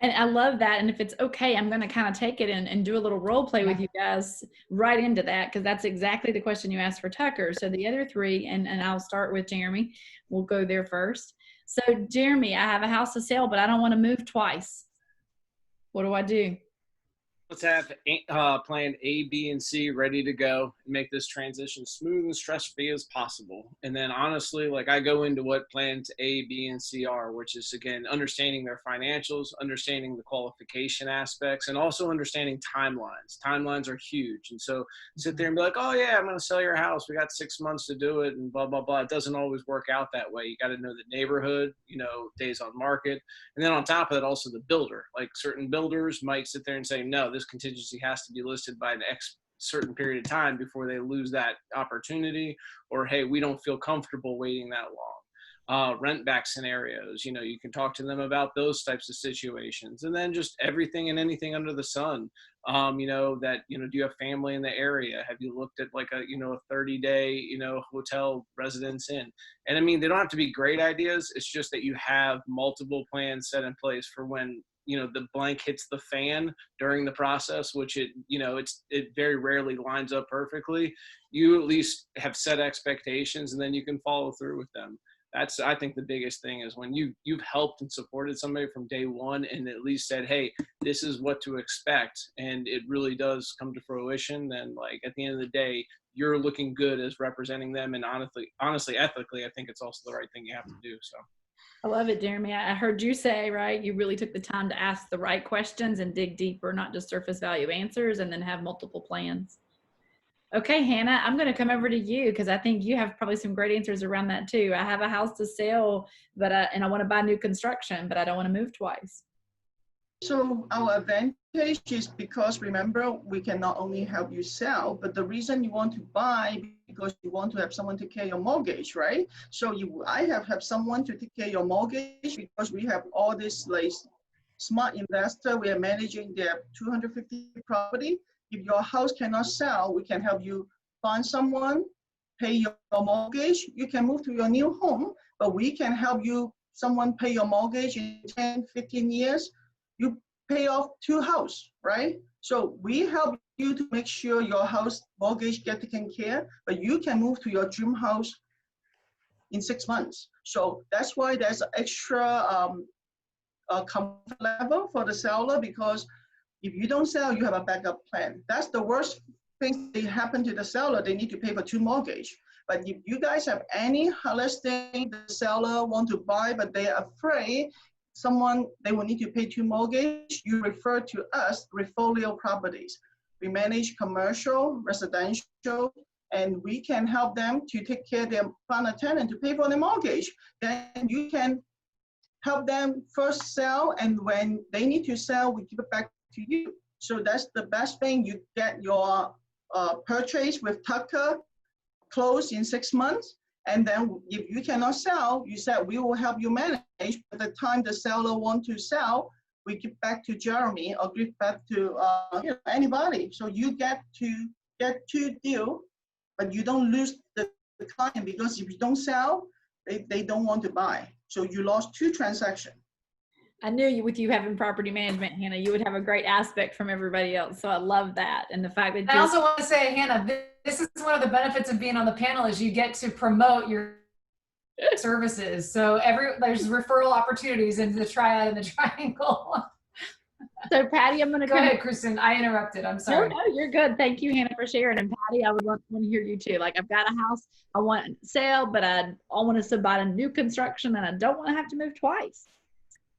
And I love that. And if it's okay, I'm going to kind of take it and do a little role play with you guys right into that, because that's exactly the question you asked for Tucker. So the other three, and I'll start with Jeremy. We'll go there first. So Jeremy, I have a house to sell, but I don't want to move twice. What do I do? Let's have plan A, B, and C ready to go and make this transition smooth and stress-free as possible. And then honestly, like I go into what plans A, B, and C are, which is again, understanding their financials, understanding the qualification aspects, and also understanding timelines. Timelines are huge. And so sit there and be like, oh yeah, I'm going to sell your house. We got 6 months to do it and blah, blah, blah. It doesn't always work out that way. You got to know the neighborhood, days on market. And then on top of that, also the builder, like certain builders might sit there and say, no, this contingency has to be listed by an X certain period of time before they lose that opportunity, or hey, we don't feel comfortable waiting that long. Rent back scenarios, you can talk to them about those types of situations, and then just everything and anything under the sun. Do you have family in the area? Have you looked at like a 30-day hotel residence in? And I mean, they don't have to be great ideas. It's just that you have multiple plans set in place for when the blank hits the fan during the process, which it very rarely lines up perfectly. You at least have set expectations, and then you can follow through with them. That's, I think, the biggest thing is when you've helped and supported somebody from day one and at least said, hey, this is what to expect, and it really does come to fruition. Then like at the end of the day, you're looking good as representing them. And honestly, ethically, I think it's also the right thing you have to do. So. I love it, Jeremy. I heard you say, right, you really took the time to ask the right questions and dig deeper, not just surface value answers, and then have multiple plans. Okay, Hannah, I'm going to come over to you because I think you have probably some great answers around that too. I have a house to sell, and I want to buy new construction, but I don't want to move twice. So our advantage is because, remember, we can not only help you sell, but the reason you want to buy because you want to have someone take care of your mortgage, right? So I have someone to take care of your mortgage because we have all this like smart investor. We are managing their 250 property. If your house cannot sell, we can help you find someone, pay your mortgage. You can move to your new home, but we can help someone pay your mortgage in 10, 15 years. You pay off 2 houses, right? So we help you to make sure your house mortgage get taken care, but you can move to your dream house in 6 months. So that's why there's an extra comfort level for the seller, because if you don't sell, you have a backup plan. That's the worst thing that happen to the seller. They need to pay for 2 mortgage. But if you guys have any listing, the seller want to buy, but they're afraid they will need to pay 2 mortgage, you refer to us, Refolio Properties. We manage commercial, residential, and we can help them to take care of their final tenant to pay for the mortgage. Then you can help them first sell, and when they need to sell, we give it back to you. So that's the best thing. You get your purchase with Tucker closed in 6 months. And then if you cannot sell, you said we will help you manage By the time the seller want to sell, we give back to Jeremy or give back to anybody. So you get to deal, but you don't lose the client, because if you don't sell, they don't want to buy. So you lost 2 transactions. I knew you, with you having property management, Hannah, you would have a great aspect from everybody else. So I love that. And the fact that I also want to say, Hannah, this is one of the benefits of being on the panel is you get to promote your services. So there's referral opportunities in the triad and the triangle. So Patty, I'm going to Go ahead, Kristen. I interrupted. I'm sorry. No, you're good. Thank you, Hannah, for sharing. And Patty, I would want to hear you too. Like, I've got a house I want to sell, but I want to buy a new construction and I don't want to have to move twice.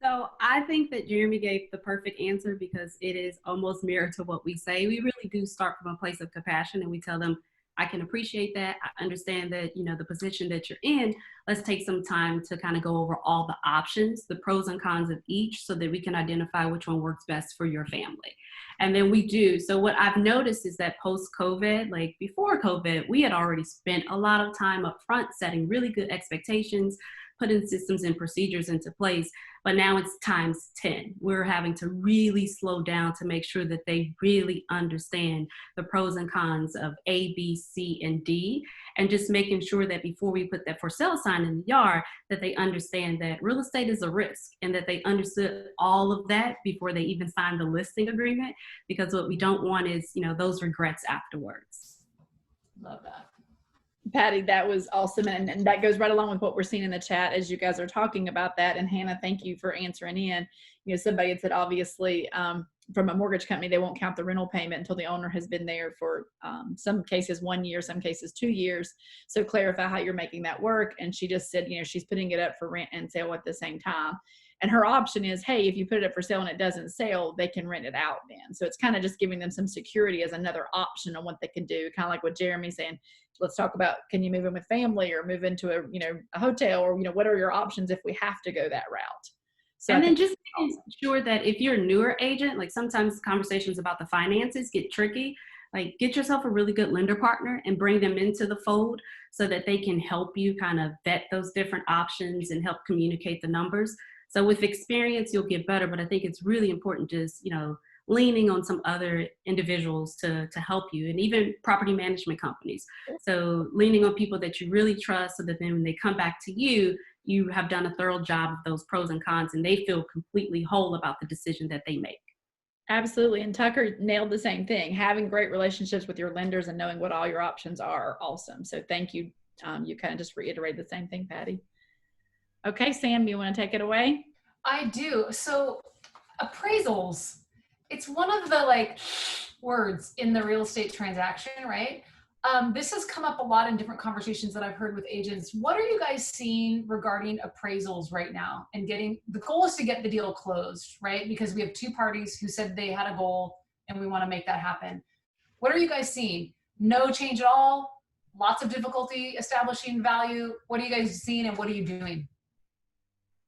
So I think that Jeremy gave the perfect answer, because it is almost mirror to what we say. We really do start from a place of compassion, and we tell them, I can appreciate that. I understand that, the position that you're in. Let's take some time to kind of go over all the options, the pros and cons of each, so that we can identify which one works best for your family. And then we do. So what I've noticed is that post-COVID, like before COVID, we had already spent a lot of time up front setting really good expectations, putting systems and procedures into place. But now it's times 10. We're having to really slow down to make sure that they really understand the pros and cons of A, B, C, and D, and just making sure that before we put that for sale sign in the yard, that they understand that real estate is a risk, and that they understood all of that before they even signed the listing agreement, because what we don't want is, those regrets afterwards. Love that. Patty, that was awesome. And that goes right along with what we're seeing in the chat as you guys are talking about that. And Hannah, thank you for answering in. Somebody had said, obviously, from a mortgage company, they won't count the rental payment until the owner has been there for some cases 1 year, some cases 2 years. So clarify how you're making that work. And she just said, she's putting it up for rent and sale at the same time. And her option is, hey, if you put it up for sale and it doesn't sell, they can rent it out then. So it's kind of just giving them some security as another option on what they can do. Kind of like what Jeremy's saying. Let's talk about, can you move in with family or move into a hotel, or, what are your options if we have to go that route? So and then just making sure that if you're a newer agent, like sometimes conversations about the finances get tricky, like get yourself a really good lender partner and bring them into the fold so that they can help you kind of vet those different options and help communicate the numbers. So with experience, you'll get better, but I think it's really important just, leaning on some other individuals to help you, and even property management companies. So leaning on people that you really trust, so that then when they come back to you, you have done a thorough job of those pros and cons, and they feel completely whole about the decision that they make. Absolutely. And Tucker nailed the same thing. Having great relationships with your lenders and knowing what all your options are awesome. So thank you. You kind of just reiterated the same thing, Patty. Okay, Sam, you want to take it away? I do. So appraisals, it's one of the words in the real estate transaction, right? This has come up a lot in different conversations that I've heard with agents. What are you guys seeing regarding appraisals right now? And the goal is to get the deal closed, right? Because we have 2 parties who said they had a goal and we want to make that happen. What are you guys seeing? No change at all? Lots of difficulty establishing value? What are you guys seeing and what are you doing?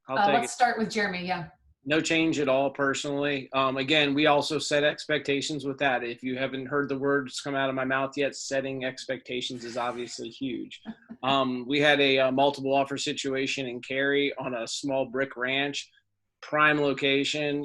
Let's start with Jeremy. Yeah. No change at all, personally. Again, we also set expectations with that. If you haven't heard the words come out of my mouth yet, setting expectations is obviously huge. We had a multiple offer situation in Cary on a small brick ranch, prime location.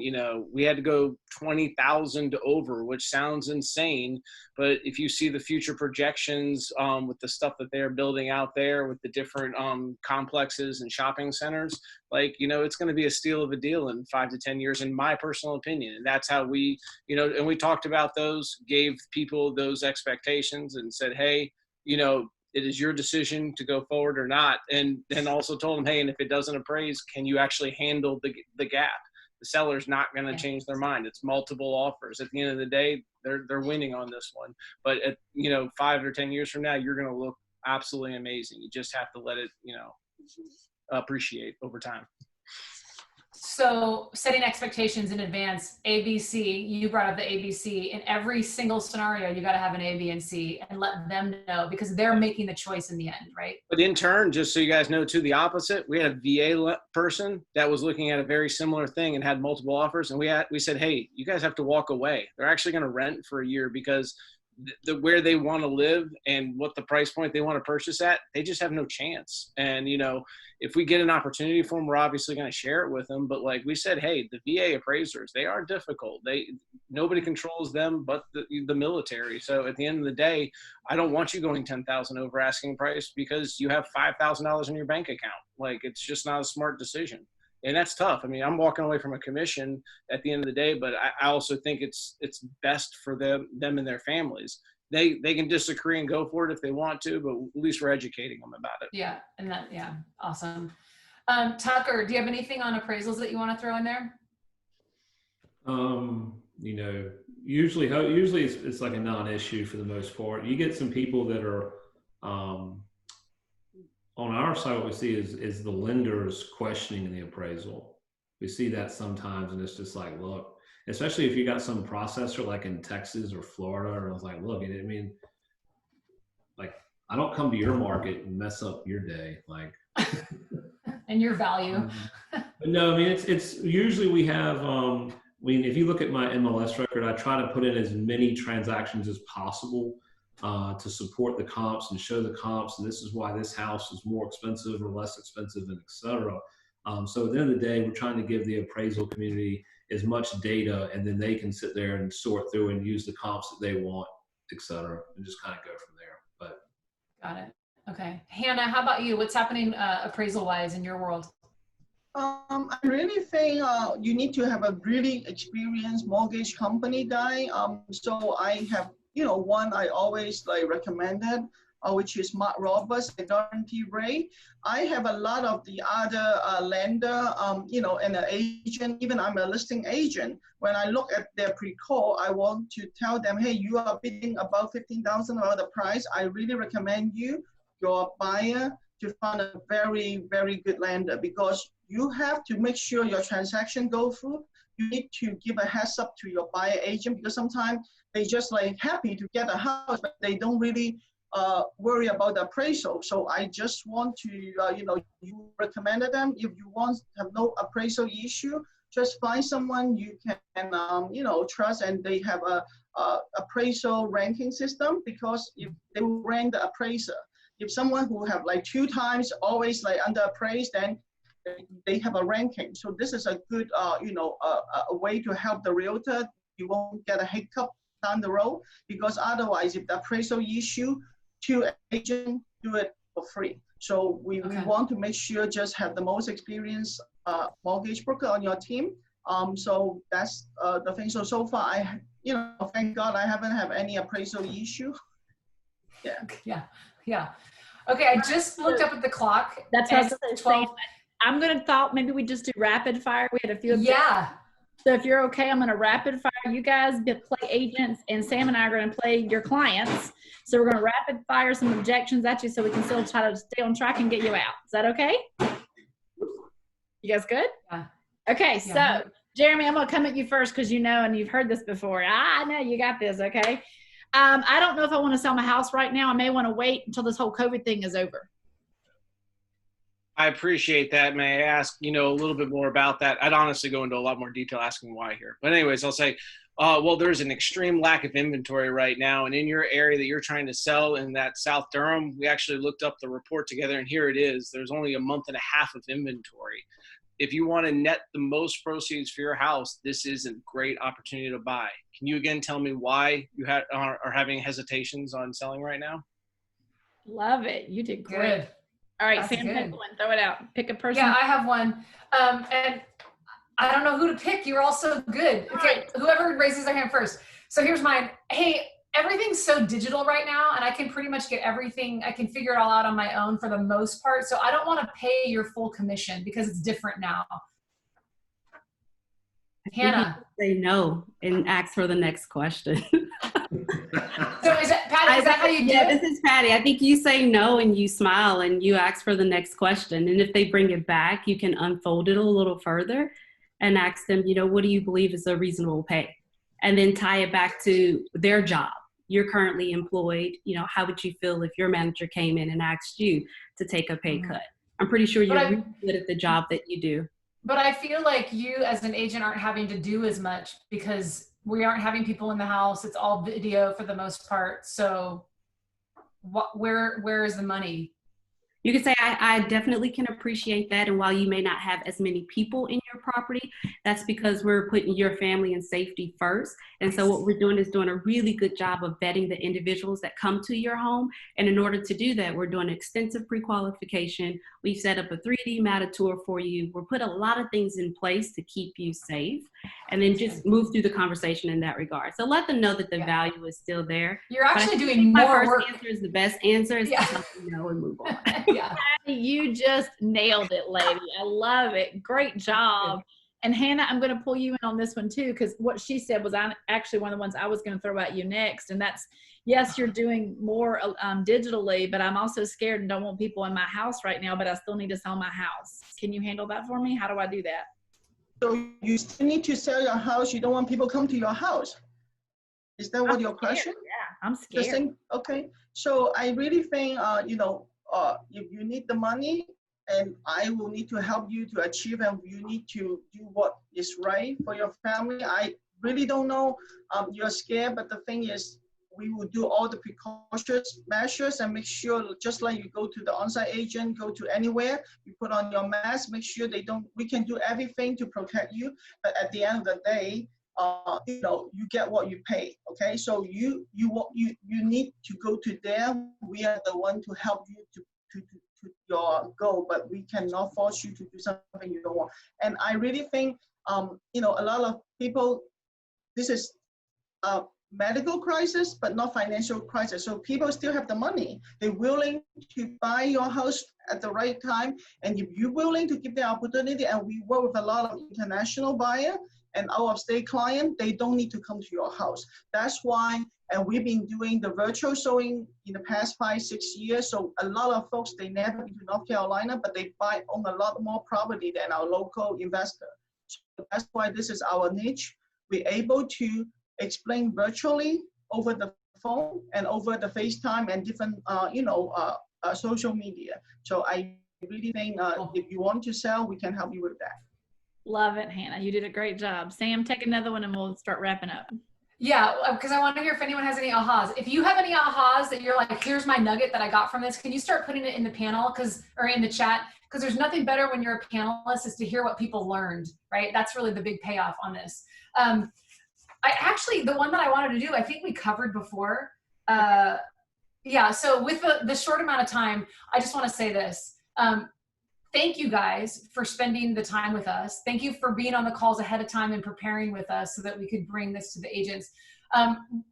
We had to go 20,000 over, which sounds insane. But if you see the future projections with the stuff that they're building out there with the different complexes and shopping centers, it's going to be a steal of a deal in 5 to 10 years, in my personal opinion. And that's how we, and we talked about those, gave people those expectations and said, hey, it is your decision to go forward or not. And then also told them, hey, and if it doesn't appraise, can you actually handle the gap? The seller's not going to change their mind. It's multiple offers. At the end of the day, they're winning on this one. But at 5 or 10 years from now, you're going to look absolutely amazing. You just have to let it, appreciate over time. So setting expectations in advance, ABC, you brought up the ABC. In every single scenario, you got to have an A, B, and C and let them know, because they're making the choice in the end, right? But in turn, just so you guys know too, the opposite, we had a VA person that was looking at a very similar thing and had multiple offers. And we said, hey, you guys have to walk away. They're actually going to rent for a year because where they want to live and what the price point they want to purchase at, they just have no chance. And, you know, if we get an opportunity for them, we're obviously going to share it with them. But like we said, hey, the VA appraisers, they are difficult. Nobody controls them but the military. So at the end of the day, I don't want you going 10,000 over asking price because you have $5,000 in your bank account. Like, it's just not a smart decision. And that's tough. I mean, I'm walking away from a commission at the end of the day, but I also think it's best for them and their families. They can disagree and go for it if they want to, but at least we're educating them about it. Yeah, awesome. Tucker, do you have anything on appraisals that you want to throw in there? You know, usually it's like a non-issue for the most part. You get some people that are on our side. What we see is the lenders questioning the appraisal. We see that sometimes, and it's just like, look, especially if you got some processor like in Texas or Florida, and I was like, look, I mean, like, I don't come to your market and mess up your day, like, and your value. But no, I mean, it's usually we have, I mean, if you look at my MLS record, I try to put in as many transactions as possible to support the comps and show the comps. And this is why this house is more expensive or less expensive, and et cetera. So at the end of the day, we're trying to give the appraisal community as much data, and then they can sit there and sort through and use the comps that they want, et cetera, and just kind of go from there. But got it. Okay. Hannah, how about you? What's happening appraisal wise in your world? I really think you need to have a really experienced mortgage company guy. So I have, you know, one I always like recommended, which is Mark Roberts, the guarantee rate. I have a lot of the other lender, you know, and an agent. Even I'm a listing agent. When I look at their pre-call, I want to tell them, hey, you are bidding about 15,000 about the price. I really recommend you, your buyer, to find a very, very good lender, because you have to make sure your transaction go through. You need to give a heads up to your buyer agent, because sometimes they just like happy to get a house, but they don't really worry about the appraisal. So I just want to, you know, you recommended them. If you want to have no appraisal issue, just find someone you can, you know, trust, and they have a appraisal ranking system, because if they will rank the appraiser. If someone who have like 2 times always like under appraised, then they have a ranking. So this is a good, you know, a way to help the realtor. You won't get a hiccup down the road, because otherwise, if the appraisal issue, 2 agents do it for free. So we want to make sure just have the most experienced mortgage broker on your team. So that's the thing. So far, you know, thank God I haven't had any appraisal issue. Yeah. Okay, I just looked up at the clock. That's what I was 12. I'm going to thought maybe we just do rapid fire. We had a few. Yeah. So if you're okay, I'm going to rapid fire. You guys play agents, and Sam and I are going to play your clients. So we're going to rapid fire some objections at you, so we can still try to stay on track and get you out. Is that okay? You guys good? Yeah. Okay, Yeah. so Jeremy, I'm going to come at you first, because you know, and you've heard this before. I know you got this, okay? I don't know if I want to sell my house right now. I may want to wait until this whole COVID thing is over. I appreciate that. May I ask, you know, a little bit more about that? I'd honestly go into a lot more detail asking why here. But anyways, I'll say, well, there's an extreme lack of inventory right now. And in your area that you're trying to sell in that South Durham, we actually looked up the report together, and here it is. There's only a month and a half of inventory. If you want to net the most proceeds for your house, this is a great opportunity to buy. Can you again tell me why you are having hesitations on selling right now? Love it. You did great. Good. All right, That's Sam, good. pick one. Throw it out. Pick a person. Yeah, I have one. And I don't know who to pick. You're all so good. Okay, whoever raises their hand first. So here's mine. Hey, everything's so digital right now, and I can pretty much get everything. I can figure it all out on my own for the most part. So I don't want to pay your full commission, because it's different now. Hannah. Say no and ask for the next question. So is that, Patty, is that how you do Yeah, it? this is Patty. I think you say no and you smile and you ask for the next question. And if they bring it back, you can unfold it a little further and ask them, you know, what do you believe is a reasonable pay? And then tie it back to their job. You're currently employed. You know, how would you feel if your manager came in and asked you to take a pay cut? I'm pretty sure you're really good at the job that you do. But I feel like you as an agent aren't having to do as much, because we aren't having people in the house. It's all video for the most part. So where is the money? You could say I definitely can appreciate that. And while you may not have as many people in your property, that's because we're putting your family and safety first. And so what we're doing is doing a really good job of vetting the individuals that come to your home. And in order to do that, we're doing extensive pre-qualification. We've set up a 3D Mata tour for you. We're put a lot of things in place to keep you safe, and then just move through the conversation in that regard. So let them know that the value is still there. You're actually doing more my work. first answer is the best answer. Is to let them know and move on. Yeah. You just nailed it, lady. I love it. Great job. And Hannah, I'm going to pull you in on this one too, because what she said was actually one of the ones I was going to throw at you next. And that's, yes, you're doing more digitally, but I'm also scared and don't want people in my house right now, but I still need to sell my house. Can you handle that for me? How do I do that? So you still need to sell your house. You don't want people come to your house. Is that what your question? Yeah, I'm scared. Okay. So I really think, if you need the money, and I will need to help you to achieve, and you need to do what is right for your family. I really don't know. You're scared, but the thing is, we will do all the precautions measures and make sure, just like you go to the on-site agent, go to anywhere, you put on your mask, make sure we can do everything to protect you. But at the end of the day, you get what you pay. Okay, so you need to go to them. We are the one to help you to your goal, but we cannot force you to do something you don't want. And I really think, a lot of people, this is a medical crisis, but not financial crisis. So people still have the money. They're willing to buy your house at the right time. And if you're willing to give the opportunity, and we work with a lot of international buyers and out-of-state clients, they don't need to come to your house. That's why, and we've been doing the virtual showing in the past 5-6 years. So a lot of folks, they never been to North Carolina, but they own a lot more property than our local investor. So that's why this is our niche. We're able to explain virtually over the phone and over the FaceTime and different, social media. So I really think if you want to sell, we can help you with that. Love it, Hannah. You did a great job. Sam, take another one and we'll start wrapping up. Yeah, because I want to hear if anyone has any ahas. If you have any ahas that you're like, here's my nugget that I got from this, can you start putting it in the panel or in the chat? Because there's nothing better when you're a panelist is to hear what people learned, right? That's really the big payoff on this. The one that I wanted to do, I think we covered before. So with the short amount of time, I just want to say this. Thank you guys for spending the time with us. Thank you for being on the calls ahead of time and preparing with us so that we could bring this to the agents.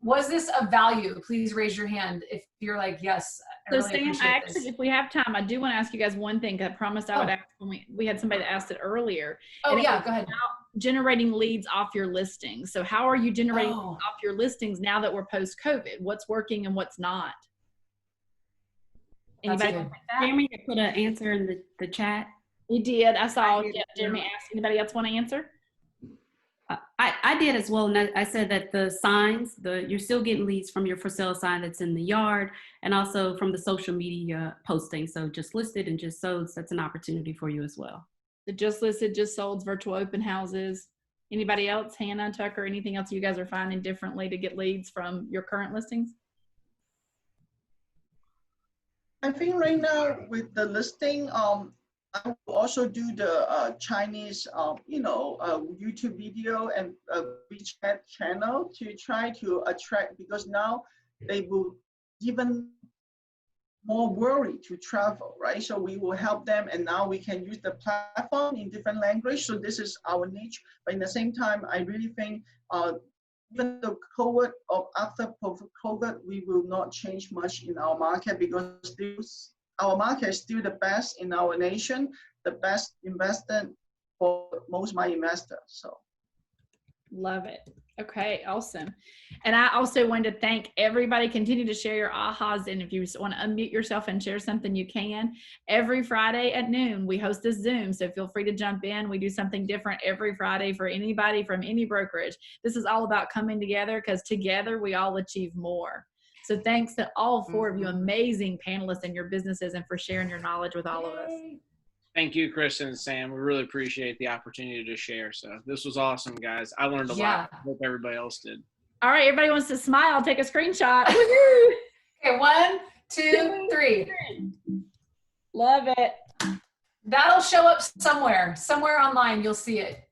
Was this of value? Please raise your hand if you're like, yes. So Sam, if we have time, I do want to ask you guys one thing. I promised I would ask when we had somebody that asked it earlier. Oh yeah, go ahead. Generating leads off your listings. So how are you generating leads off your listings now that we're post-COVID? What's working and what's not? Anybody want that? Jeremy put an answer in the chat. He did. I saw Jeremy ask. Anybody else want to answer? I did as well. And I said that the signs, you're still getting leads from your for sale sign that's in the yard, and also from the social media posting. So just listed and just sold, that's an opportunity for you as well. The just listed, just sold, virtual open houses. Anybody else, Hannah, Tucker, anything else you guys are finding differently to get leads from your current listings? I think right now with the listing, I will also do the Chinese, YouTube video and WeChat channel to try to attract, because now they will even more worried to travel, right? So we will help them, and now we can use the platform in different language. So this is our niche. But in the same time, I really think even the COVID or after COVID, we will not change much in our market, because our market is still the best in our nation, the best investor for most of my investors. So. Love it. Okay, awesome. And I also wanted to thank everybody. Continue to share your ahas. And if you want to unmute yourself and share something, you can. Every Friday at noon, we host this Zoom. So feel free to jump in. We do something different every Friday for anybody from any brokerage. This is all about coming together, because together we all achieve more. So thanks to all four of you amazing panelists and your businesses, and for sharing your knowledge with all of us. Thank you, Kristen and Sam. We really appreciate the opportunity to share. So this was awesome, guys. I learned a lot. I hope everybody else did. All right, everybody wants to smile. Take a screenshot. Woohoo! Okay, 1, 2, 3. Love it. That'll show up somewhere online. You'll see it.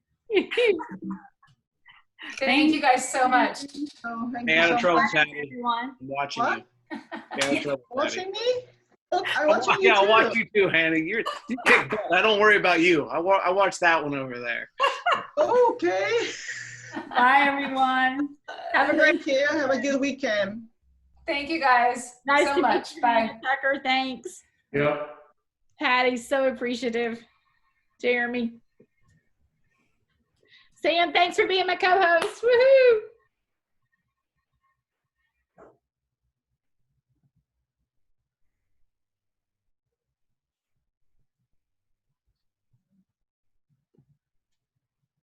Thank you guys so much. Oh, thank Stay you out so of trouble, much. Patty. Everyone. I'm watching What? you. Stay out of trouble, Patty. Watching me? Look, I'm watching you Yeah, too. I'll watch you too, Hannah. You kick butt. I don't worry about you. I watched that one over there. Okay. Bye, everyone. Have a great Thank you. Have a good weekend. Thank you guys nice so to much. meet you, Bye. Tucker. Thanks. Yep. Patty, so appreciative. Jeremy. Sam, thanks for being my co-host. Woohoo!